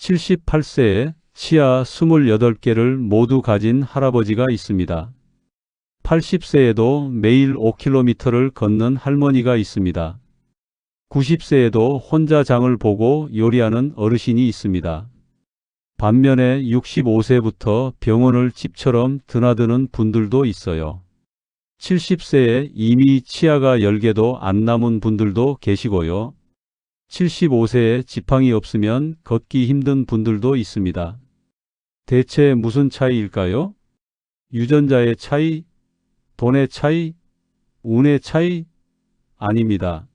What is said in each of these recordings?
78세에 치아 28개를 모두 가진 할아버지가 있습니다. 80세에도 매일 5km를 걷는 할머니가 있습니다. 90세에도 혼자 장을 보고 요리하는 어르신이 있습니다. 반면에 65세부터 병원을 집처럼 드나드는 분들도 있어요. 70세에 이미 치아가 10개도 안 남은 분들도 계시고요. 75세에 지팡이 없으면 걷기 힘든 분들도 있습니다. 대체 무슨 차이일까요? 유전자의 차이? 돈의 차이? 운의 차이? 아닙니다.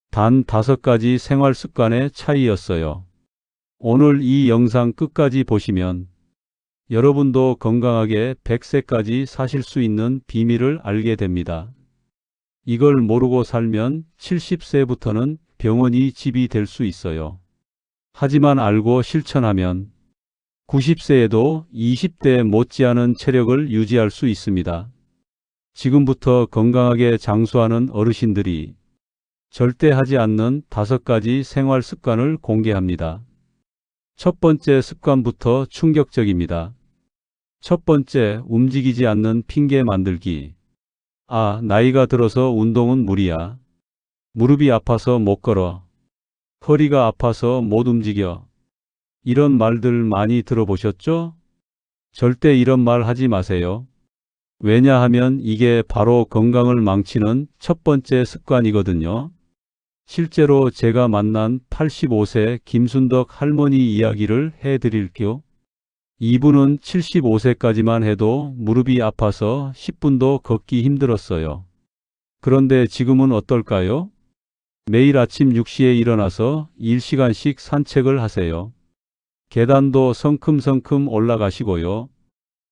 단 5가지 생활 습관의 차이였어요. 오늘 이 영상 끝까지 보시면 여러분도 건강하게 100세까지 사실 수 있는 비밀을 알게 됩니다. 이걸 모르고 살면 70세부터는 병원이 집이 될 수 있어요. 하지만 알고 실천하면 90세에도 20대 못지않은 체력을 유지할 수 있습니다. 지금부터 건강하게 장수하는 어르신들이 절대 하지 않는 5가지 생활 습관을 공개합니다. 첫 번째 습관부터 충격적입니다. 첫 번째, 움직이지 않는 핑계 만들기. 아, 나이가 들어서 운동은 무리야. 무릎이 아파서 못 걸어. 허리가 아파서 못 움직여. 이런 말들 많이 들어보셨죠? 절대 이런 말 하지 마세요. 왜냐하면 이게 바로 건강을 망치는 첫 번째 습관이거든요. 실제로 제가 만난 85세 김순덕 할머니 이야기를 해드릴게요. 이분은 75세까지만 해도 무릎이 아파서 10분도 걷기 힘들었어요. 그런데 지금은 어떨까요? 매일 아침 6시에 일어나서 1시간씩 산책을 하세요. 계단도 성큼성큼 올라가시고요.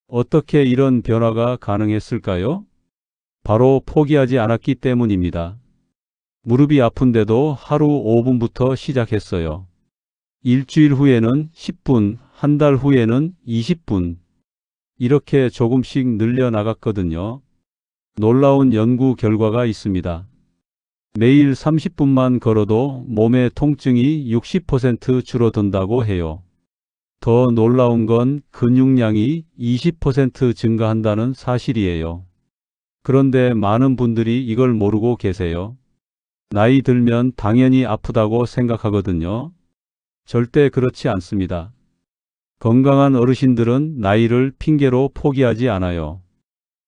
어떻게 이런 변화가 가능했을까요? 바로 포기하지 않았기 때문입니다. 무릎이 아픈데도 하루 5분부터 시작했어요. 일주일 후에는 10분, 한 달 후에는 20분. 이렇게 조금씩 늘려나갔거든요. 놀라운 연구 결과가 있습니다. 매일 30분만 걸어도 몸의 통증이 60% 줄어든다고 해요. 더 놀라운 건 근육량이 20% 증가한다는 사실이에요. 그런데 많은 분들이 이걸 모르고 계세요. 나이 들면 당연히 아프다고 생각하거든요. 절대 그렇지 않습니다. 건강한 어르신들은 나이를 핑계로 포기하지 않아요.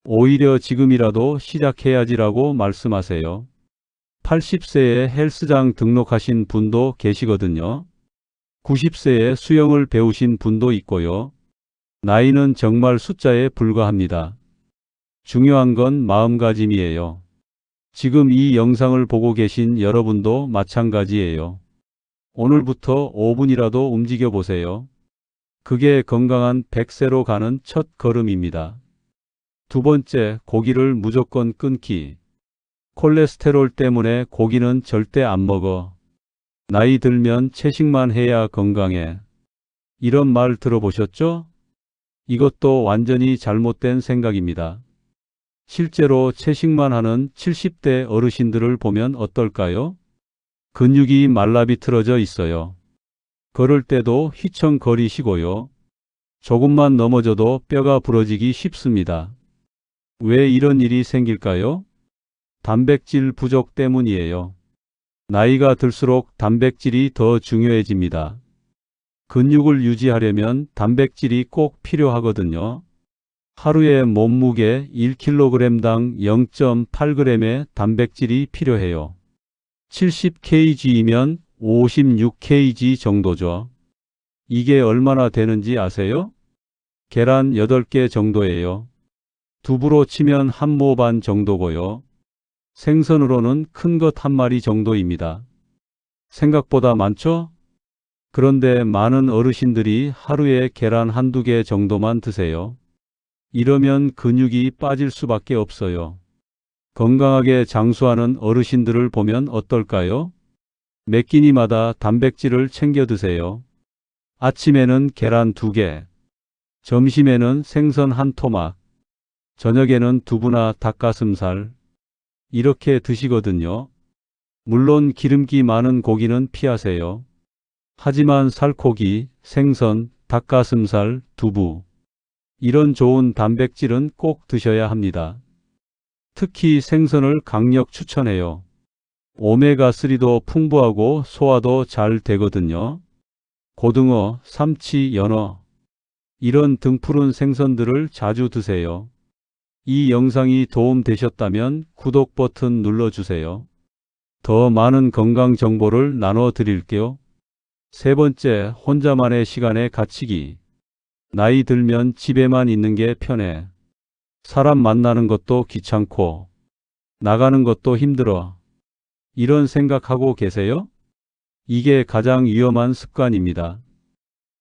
오히려 지금이라도 시작해야지라고 말씀하세요. 80세에 헬스장 등록하신 분도 계시거든요. 90세에 수영을 배우신 분도 있고요. 나이는 정말 숫자에 불과합니다. 중요한 건 마음가짐이에요. 지금 이 영상을 보고 계신 여러분도 마찬가지예요. 오늘부터 5분이라도 움직여 보세요. 그게 건강한 100세로 가는 첫 걸음입니다. 두 번째, 고기를 무조건 끊기. 콜레스테롤 때문에 고기는 절대 안 먹어. 나이 들면 채식만 해야 건강해. 이런 말 들어보셨죠? 이것도 완전히 잘못된 생각입니다. 실제로 채식만 하는 70대 어르신들을 보면 어떨까요? 근육이 말라비틀어져 있어요. 걸을 때도 휘청거리시고요. 조금만 넘어져도 뼈가 부러지기 쉽습니다. 왜 이런 일이 생길까요? 단백질 부족 때문이에요. 나이가 들수록 단백질이 더 중요해집니다. 근육을 유지하려면 단백질이 꼭 필요하거든요. 하루에 몸무게 1kg당 0.8g의 단백질이 필요해요. 70kg이면 56kg 정도죠. 이게 얼마나 되는지 아세요? 계란 8개 정도예요. 두부로 치면 한 모 반 정도고요. 생선으로는 큰 것 한 마리 정도입니다. 생각보다 많죠? 그런데 많은 어르신들이 하루에 계란 한두 개 정도만 드세요. 이러면 근육이 빠질 수밖에 없어요. 건강하게 장수하는 어르신들을 보면 어떨까요? 매 끼니마다 단백질을 챙겨 드세요. 아침에는 계란 2개, 점심에는 생선 한 토막, 저녁에는 두부나 닭가슴살, 이렇게 드시거든요. 물론 기름기 많은 고기는 피하세요. 하지만 살코기, 생선, 닭가슴살, 두부, 이런 좋은 단백질은 꼭 드셔야 합니다. 특히 생선을 강력 추천해요. 오메가3도 풍부하고 소화도 잘 되거든요. 고등어, 삼치, 연어, 이런 등푸른 생선들을 자주 드세요. 이 영상이 도움 되셨다면 구독 버튼 눌러주세요. 더 많은 건강 정보를 나눠 드릴게요. 세 번째, 혼자만의 시간의 가치기. 나이 들면 집에만 있는 게 편해. 사람 만나는 것도 귀찮고 나가는 것도 힘들어. 이런 생각하고 계세요? 이게 가장 위험한 습관입니다.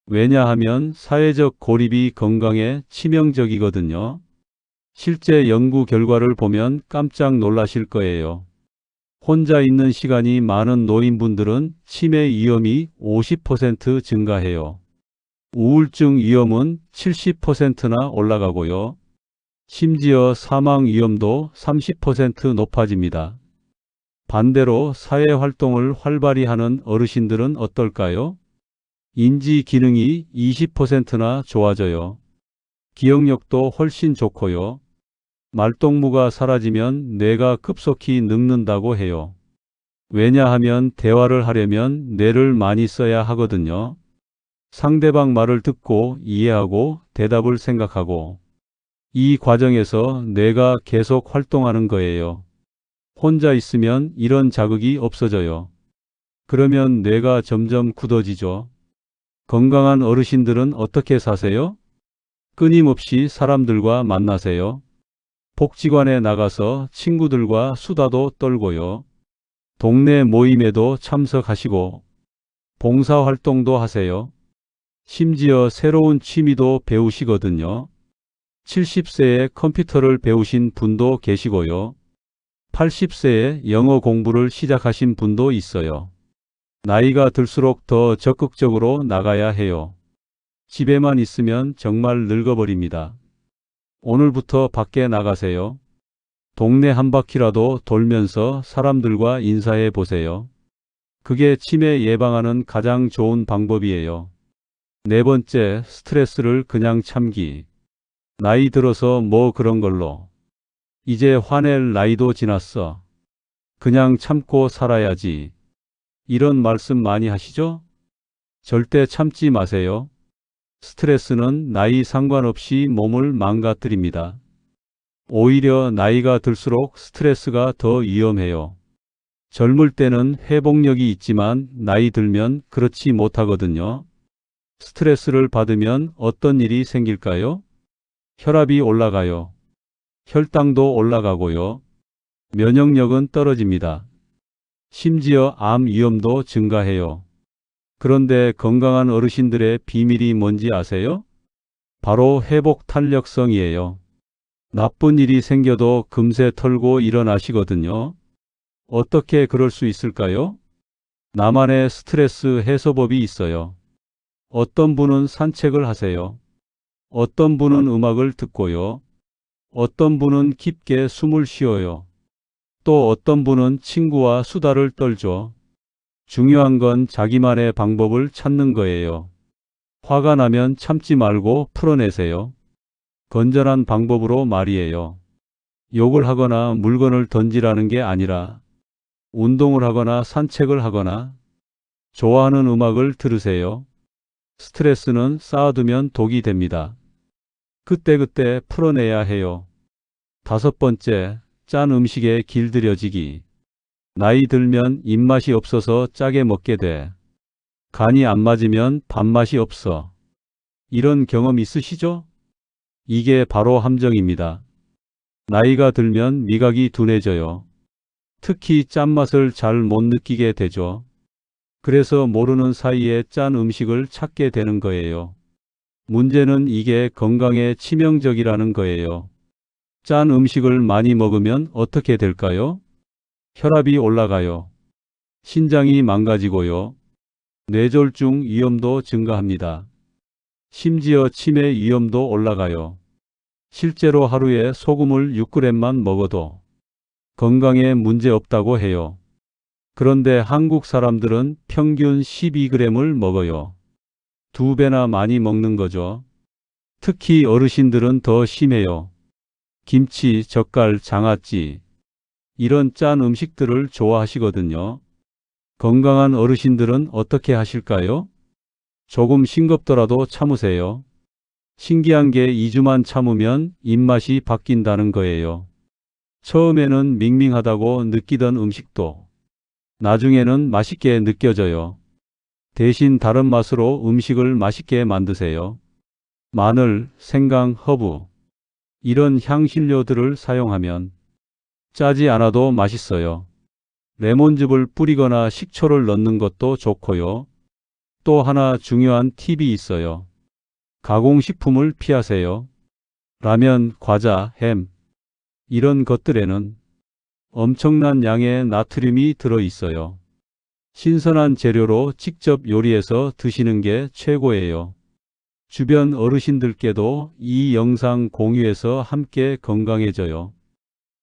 왜냐하면 사회적 고립이 건강에 치명적이거든요. 실제 연구 결과를 보면 깜짝 놀라실 거예요. 혼자 있는 시간이 많은 노인분들은 치매 위험이 50% 증가해요. 우울증 위험은 70%나 올라가고요. 심지어 사망 위험도 30% 높아집니다. 반대로 사회 활동을 활발히 하는 어르신들은 어떨까요? 인지 기능이 20%나 좋아져요. 기억력도 훨씬 좋고요. 말동무가 사라지면 뇌가 급속히 늙는다고 해요. 왜냐하면 대화를 하려면 뇌를 많이 써야 하거든요. 상대방 말을 듣고 이해하고 대답을 생각하고, 이 과정에서 뇌가 계속 활동하는 거예요. 혼자 있으면 이런 자극이 없어져요. 그러면 뇌가 점점 굳어지죠. 건강한 어르신들은 어떻게 사세요? 끊임없이 사람들과 만나세요. 복지관에 나가서 친구들과 수다도 떨고요. 동네 모임에도 참석하시고 봉사활동도 하세요. 심지어 새로운 취미도 배우시거든요. 70세에 컴퓨터를 배우신 분도 계시고요. 80세에 영어 공부를 시작하신 분도 있어요. 나이가 들수록 더 적극적으로 나가야 해요. 집에만 있으면 정말 늙어버립니다. 오늘부터 밖에 나가세요. 동네 한 바퀴라도 돌면서 사람들과 인사해 보세요. 그게 치매 예방하는 가장 좋은 방법이에요. 네 번째, 스트레스를 그냥 참기. 나이 들어서 뭐 그런 걸로. 이제 화낼 나이도 지났어. 그냥 참고 살아야지. 이런 말씀 많이 하시죠? 절대 참지 마세요. 스트레스는 나이 상관없이 몸을 망가뜨립니다. 오히려 나이가 들수록 스트레스가 더 위험해요. 젊을 때는 회복력이 있지만 나이 들면 그렇지 못하거든요. 스트레스를 받으면 어떤 일이 생길까요? 혈압이 올라가요. 혈당도 올라가고요. 면역력은 떨어집니다. 심지어 암 위험도 증가해요. 그런데 건강한 어르신들의 비밀이 뭔지 아세요? 바로 회복 탄력성이에요. 나쁜 일이 생겨도 금세 털고 일어나시거든요. 어떻게 그럴 수 있을까요? 나만의 스트레스 해소법이 있어요. 어떤 분은 산책을 하세요. 어떤 분은 음악을 듣고요. 어떤 분은 깊게 숨을 쉬어요. 또 어떤 분은 친구와 수다를 떨죠. 중요한 건 자기만의 방법을 찾는 거예요. 화가 나면 참지 말고 풀어내세요. 건전한 방법으로 말이에요. 욕을 하거나 물건을 던지라는 게 아니라 운동을 하거나 산책을 하거나 좋아하는 음악을 들으세요. 스트레스는 쌓아두면 독이 됩니다. 그때그때 풀어내야 해요. 다섯 번째, 짠 음식에 길들여지기. 나이 들면 입맛이 없어서 짜게 먹게 돼. 간이 안 맞으면 밥맛이 없어. 이런 경험 있으시죠? 이게 바로 함정입니다. 나이가 들면 미각이 둔해져요. 특히 짠맛을 잘 못 느끼게 되죠. 그래서 모르는 사이에 짠 음식을 찾게 되는 거예요. 문제는 이게 건강에 치명적이라는 거예요. 짠 음식을 많이 먹으면 어떻게 될까요? 혈압이 올라가요. 신장이 망가지고요. 뇌졸중 위험도 증가합니다. 심지어 치매 위험도 올라가요. 실제로 하루에 소금을 6g만 먹어도 건강에 문제 없다고 해요. 그런데 한국 사람들은 평균 12g을 먹어요. 2배나 많이 먹는 거죠. 특히 어르신들은 더 심해요. 김치, 젓갈, 장아찌 이런 짠 음식들을 좋아하시거든요. 건강한 어르신들은 어떻게 하실까요? 조금 싱겁더라도 참으세요. 신기한 게 2주만 참으면 입맛이 바뀐다는 거예요. 처음에는 밍밍하다고 느끼던 음식도 나중에는 맛있게 느껴져요. 대신 다른 맛으로 음식을 맛있게 만드세요. 마늘, 생강, 허브 이런 향신료들을 사용하면 짜지 않아도 맛있어요. 레몬즙을 뿌리거나 식초를 넣는 것도 좋고요. 또 하나 중요한 팁이 있어요. 가공식품을 피하세요. 라면, 과자, 햄 이런 것들에는 엄청난 양의 나트륨이 들어 있어요. 신선한 재료로 직접 요리해서 드시는 게 최고예요. 주변 어르신들께도 이 영상 공유해서 함께 건강해져요.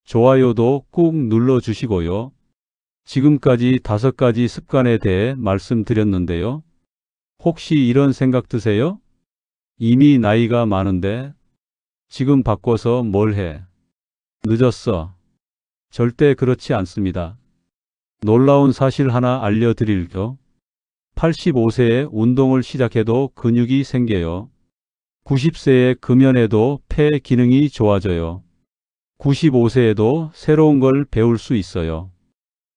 좋아요도 꾹 눌러주시고요. 지금까지 5가지 습관에 대해 말씀드렸는데요. 혹시 이런 생각 드세요? 이미 나이가 많은데 지금 바꿔서 뭘 해? 늦었어. 절대 그렇지 않습니다. 놀라운 사실 하나 알려드릴게요. 85세에 운동을 시작해도 근육이 생겨요. 90세에 금연해도 폐 기능이 좋아져요. 95세에도 새로운 걸 배울 수 있어요.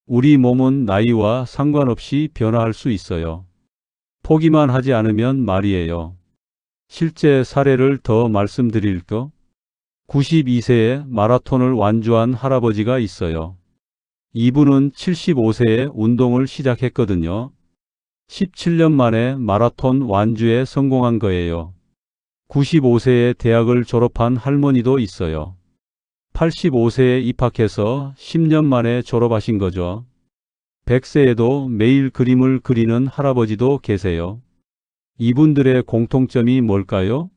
우리 몸은 나이와 상관없이 변화할 수 있어요. 포기만 하지 않으면 말이에요. 실제 사례를 더 말씀드릴게요. 92세에 마라톤을 완주한 할아버지가 있어요. 이분은 75세에 운동을 시작했거든요. 17년 만에 마라톤 완주에 성공한 거예요. 95세에 대학을 졸업한 할머니도 있어요. 85세에 입학해서 10년 만에 졸업하신 거죠. 100세에도 매일 그림을 그리는 할아버지도 계세요. 이분들의 공통점이 뭘까요?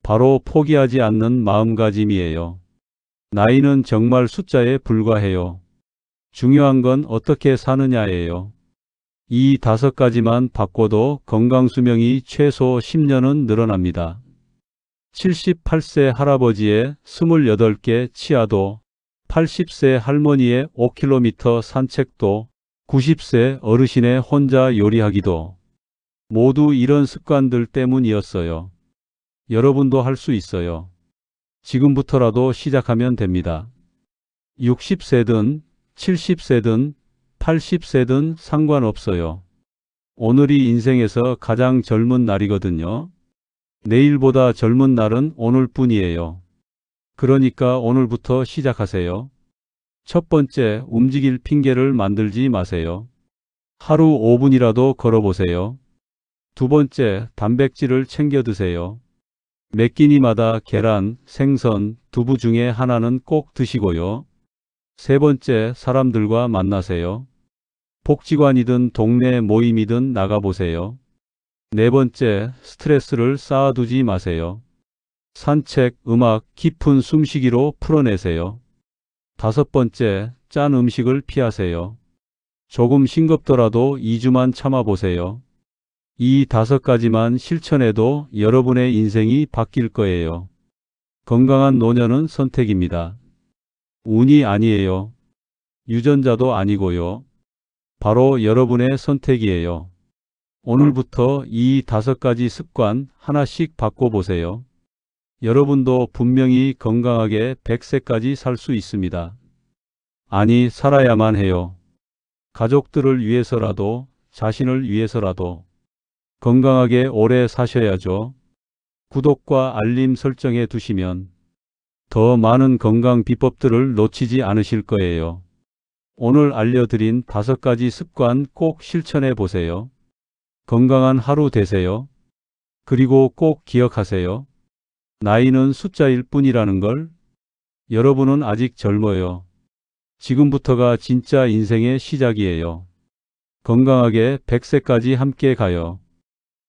바로 포기하지 않는 마음가짐이에요. 나이는 정말 숫자에 불과해요. 중요한 건 어떻게 사느냐예요. 이 5가지만 바꿔도 건강수명이 최소 10년은 늘어납니다. 78세 할아버지의 28개 치아도, 80세 할머니의 5km 산책도, 90세 어르신의 혼자 요리하기도 모두 이런 습관들 때문이었어요. 여러분도 할 수 있어요. 지금부터라도 시작하면 됩니다. 60세든 70세든 80세든 상관없어요. 오늘이 인생에서 가장 젊은 날이거든요. 내일보다 젊은 날은 오늘뿐이에요. 그러니까 오늘부터 시작하세요. 첫 번째, 움직일 핑계를 만들지 마세요. 하루 5분이라도 걸어보세요. 두 번째, 단백질을 챙겨 드세요. 몇 끼니마다 계란, 생선, 두부 중에 하나는 꼭 드시고요. 세 번째, 사람들과 만나세요. 복지관이든 동네 모임이든 나가보세요. 네 번째, 스트레스를 쌓아두지 마세요. 산책, 음악, 깊은 숨쉬기로 풀어내세요. 다섯 번째, 짠 음식을 피하세요. 조금 싱겁더라도 2주만 참아보세요. 이 5가지만 실천해도 여러분의 인생이 바뀔 거예요. 건강한 노년은 선택입니다. 운이 아니에요. 유전자도 아니고요. 바로 여러분의 선택이에요. 오늘부터 이 5가지 습관 하나씩 바꿔보세요. 여러분도 분명히 건강하게 100세까지 살 수 있습니다. 아니, 살아야만 해요. 가족들을 위해서라도, 자신을 위해서라도 건강하게 오래 사셔야죠. 구독과 알림 설정해 두시면 더 많은 건강 비법들을 놓치지 않으실 거예요. 오늘 알려드린 5가지 습관 꼭 실천해 보세요. 건강한 하루 되세요. 그리고 꼭 기억하세요. 나이는 숫자일 뿐이라는 걸. 여러분은 아직 젊어요. 지금부터가 진짜 인생의 시작이에요. 건강하게 100세까지 함께 가요.